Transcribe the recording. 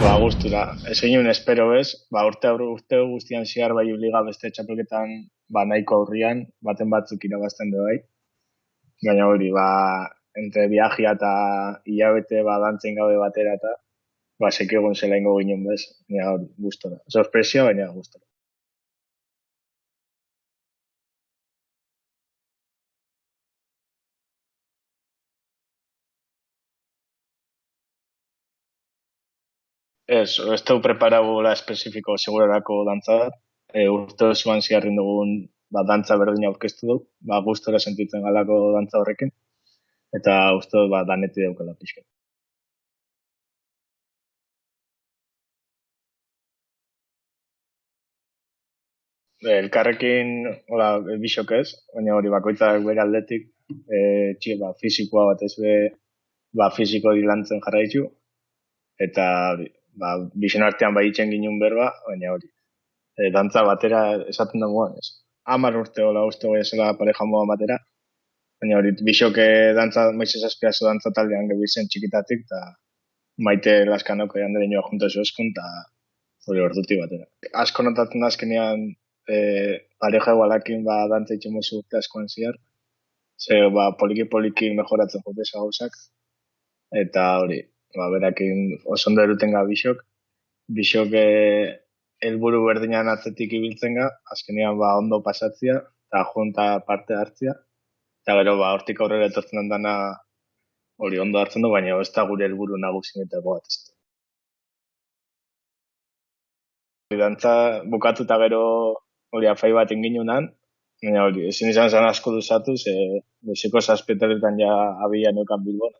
Gustura. Ez ginen espero bez, urte guztian zehar bai liga beste txapelketan nahiko aurrian, baten batzuk irabazten du bai. Baina hori, entre viajia eta hilabete dantzen gabe batera eta sekegon zela ingo ginen bez, baina gustora. Sorpresia, baina gustora. Ez dugu preparau la espezifiko segurarako dantza bat. Urte osoan ziarrin dugun dantza berdina aurkeztu du, gustora sentitzen galako dantza horrekin, eta uste dut daneti daukala pixka. Elkarrekin, bisok ez, baina hori bakoitzak bere aldetik, fizikoa bat ez fiziko dilantzen jarraitu, eta hori, bizien artean itxen ginen berba, baina hori, dantza batera esaten dagoan ez. 10 urte uste goi esela pareja moa batera, baina hori, bisoke dantza, maizez azpiazo dantza taldean gebizen txikitatik, eta maite laskanoko jandere nioa junta eskun, eta hori orduti batera. Asko notatzen azkenean, pareja igualakin dantza itxen mozu urte askoan ziar, ze poliki mejoratzen jote gauzak, eta hori, berakin oso ondo eruten bisok helburu berdinan atzetik ibiltzen ga, azkenean ondo pasatzia, eta junta parte hartzia, eta gero hortik aurrera etortzen dana hori ondo hartzen du, baina ez da gure helburu nagusienetako bat ez. Dantza bukatu eta gero hori afai bat inginunan, baina hori, ezin izan zen asko duzatu, ze bezeko zazpeteletan ja abila neukan Bilbon,